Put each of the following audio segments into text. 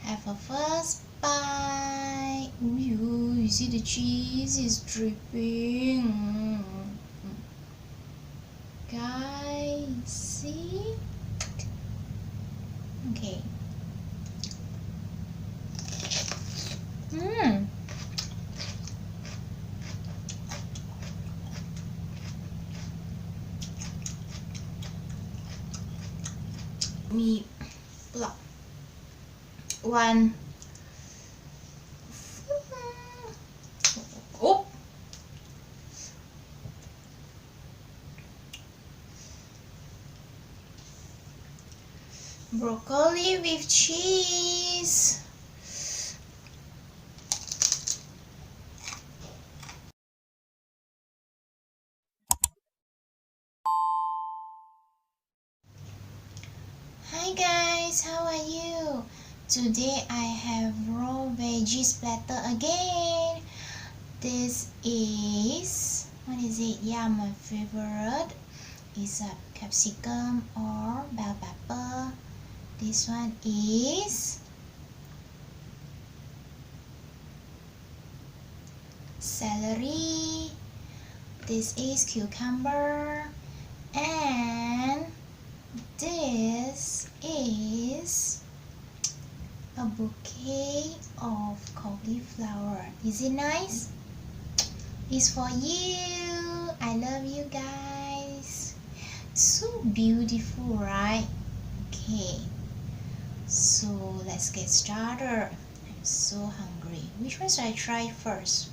Have a first bite. Ooh, you see the cheese is dripping. Guys, see? Okay. Me pluck one. Oh, broccoli with cheese. Hi guys, how are you? Today I have raw veggies platter again. This is, what is it? Yeah, my favorite is a capsicum or bell pepper. This one is celery. This is cucumber. And this is a bouquet of cauliflower. Is it nice? It's for you. I love you guys. So beautiful, right? Okay, so let's get started. I'm so hungry. Which one should I try first?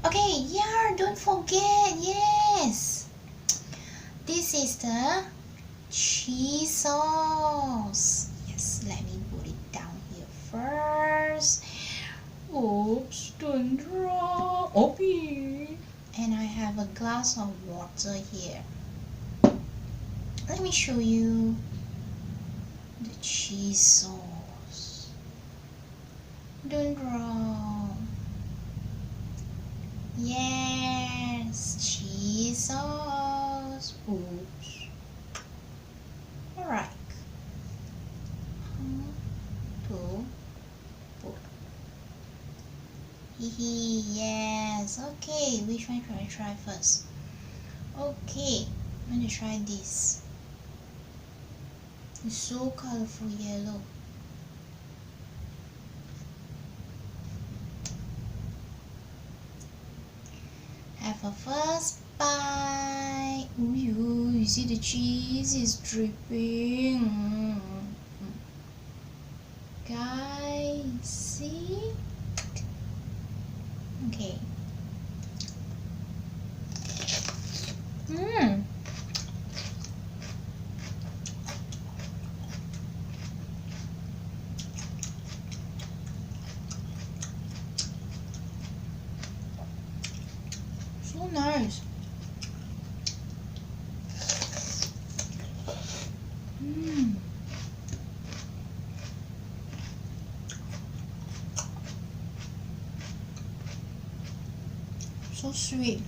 Okay, yeah, don't forget. Yes, this is the cheese sauce. Yes, let me put it down here first. Oops, don't drop. Okay. And I have a glass of water here. Let me show you the cheese sauce. Don't drop. Yes, cheese sauce. Oops. Alright. 2, 4. Hehe, yes. Okay, which one should I try first? Okay, I'm going to try this. It's so colorful yellow. Have a first bite. Ooh, you see the cheese is dripping. Guys, see? Okay. So nice. So sweet.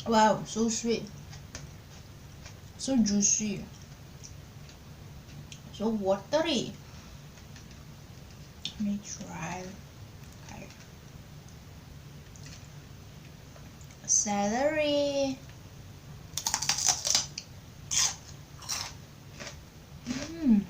Wow, so sweet, so juicy, so watery. Let me try. Okay. Celery. Mm.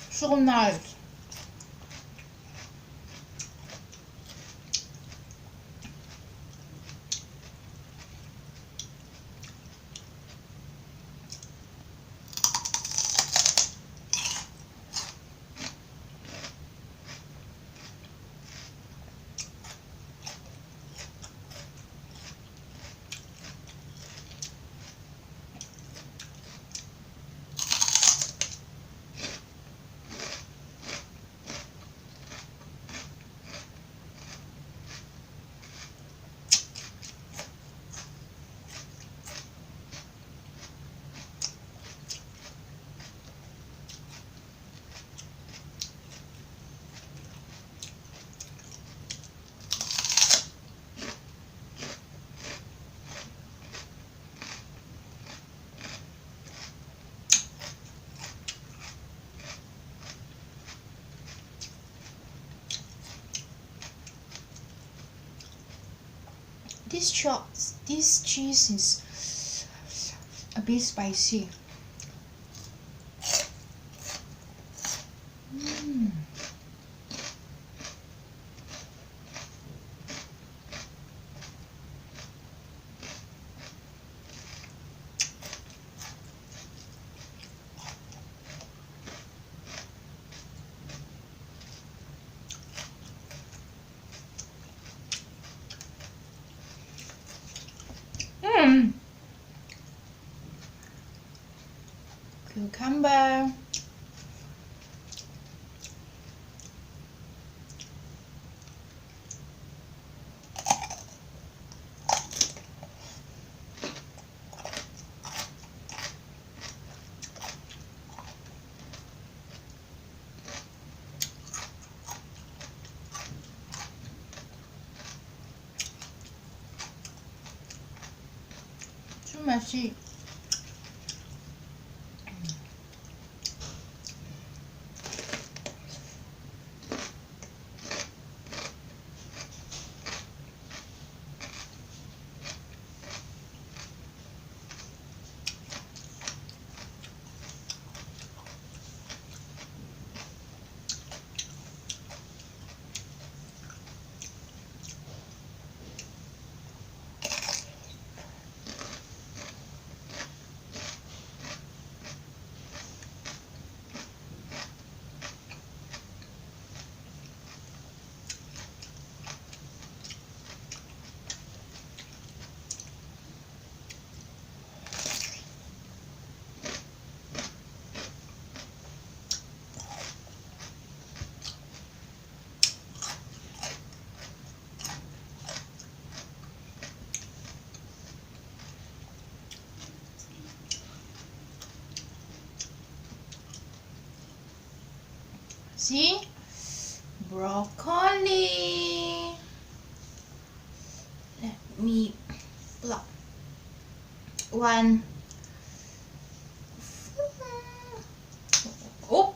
So nice. This cheese is a bit spicy. Mm. Mm. Cucumber. Too messy. See? Broccoli. Let me pluck one. Oh,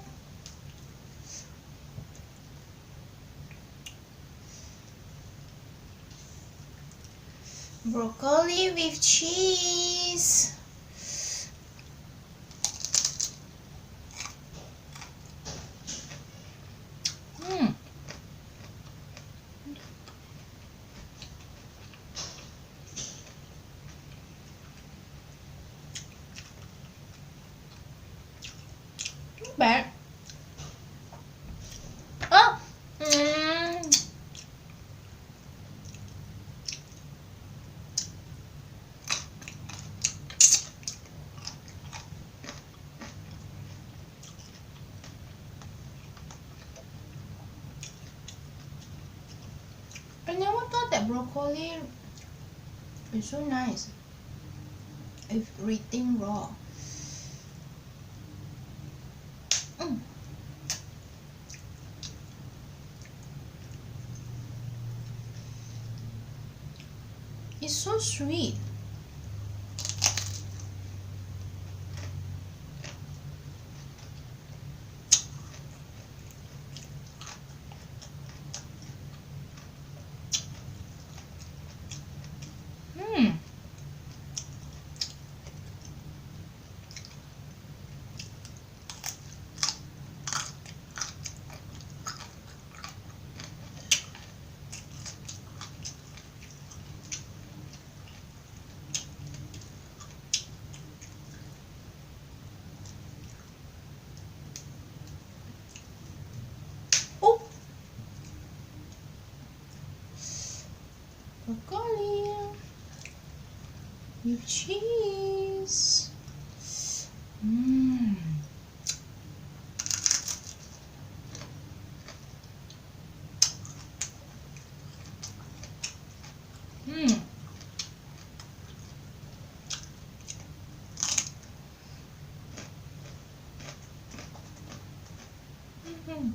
broccoli with cheese. Mm. Not bad. Oh. Mm. broccoli is so nice if eating raw. It's so sweet. Oh, broccoli with cheese. Mmm. Mmm. Mm-hmm.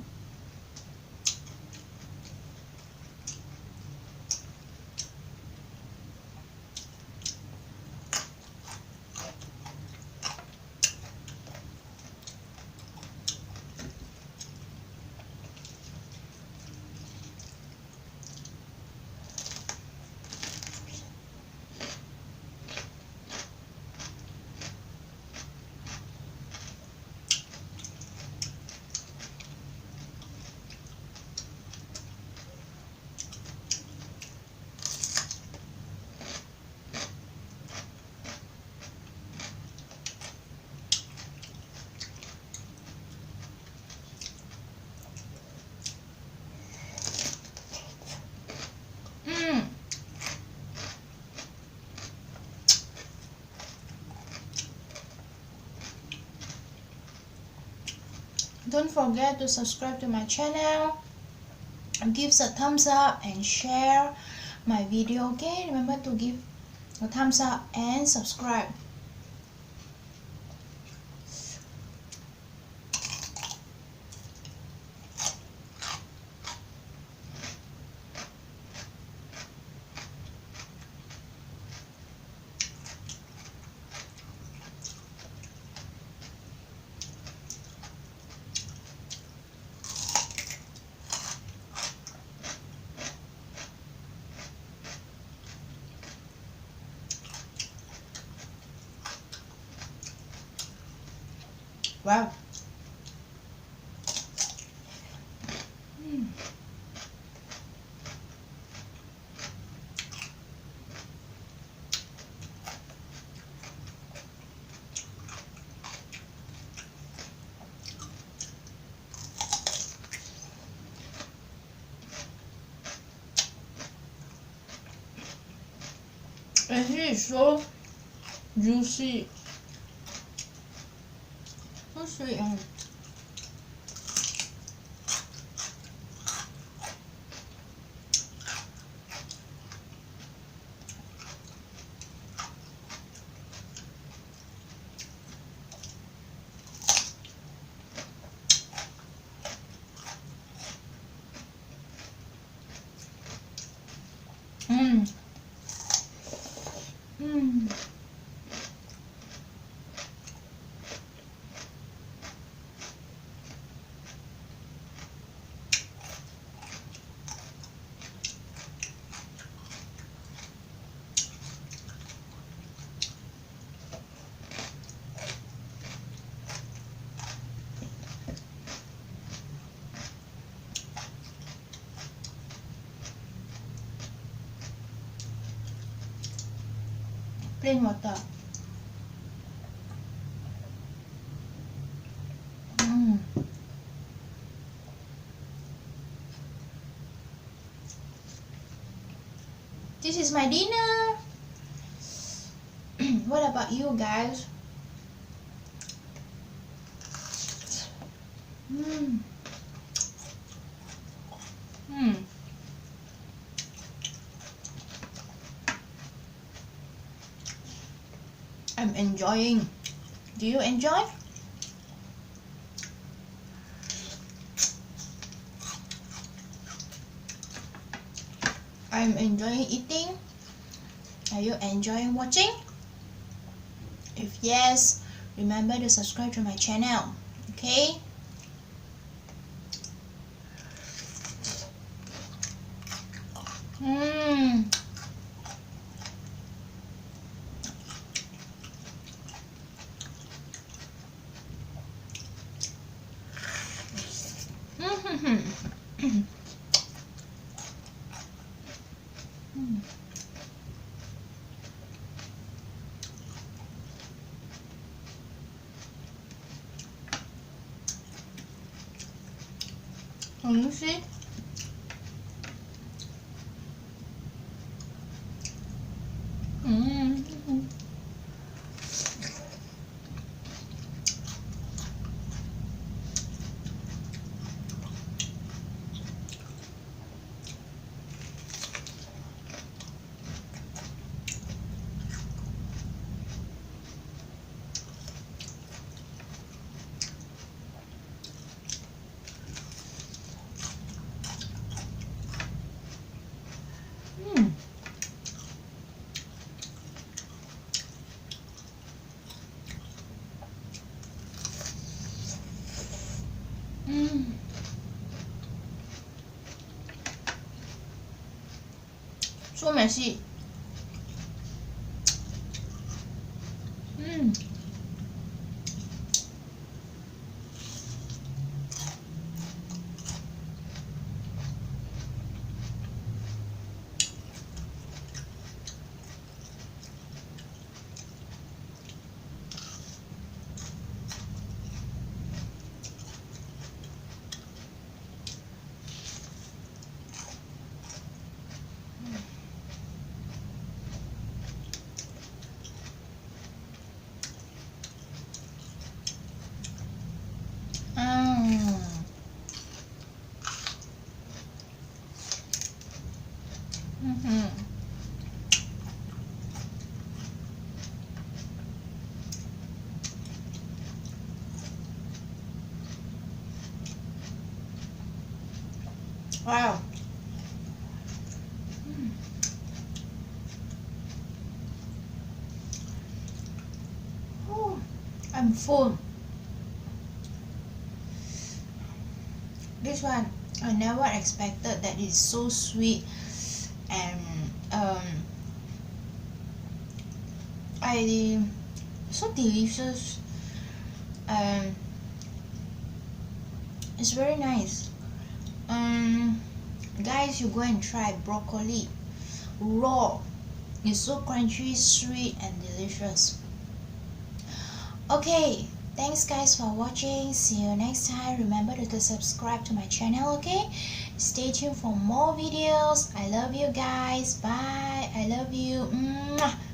Don't forget to subscribe to my channel, give a thumbs up and share my video. Okay, remember to give a thumbs up and subscribe. Wow. And it is so juicy. So sweet and plain water. This is my dinner. What about you guys? Mm. Mm. I'm enjoying. Do you enjoy? I'm enjoying eating. Are you enjoying watching? If yes, remember to subscribe to my channel. Okay? Mmm. Can you see? Mm. Mm. Mm. So messy. Mm. Mm. Mm-hmm. Wow. Mm. Oh, I'm full. This one, I never expected that it's so sweet and I so delicious. Um, it's very nice. Um, guys, you go and try broccoli raw. It's so crunchy, sweet, and delicious. Okay, thanks guys for watching. See you next time. Remember to subscribe to my channel. Okay, stay tuned for more videos. I love you guys. Bye. I love you. Mwah.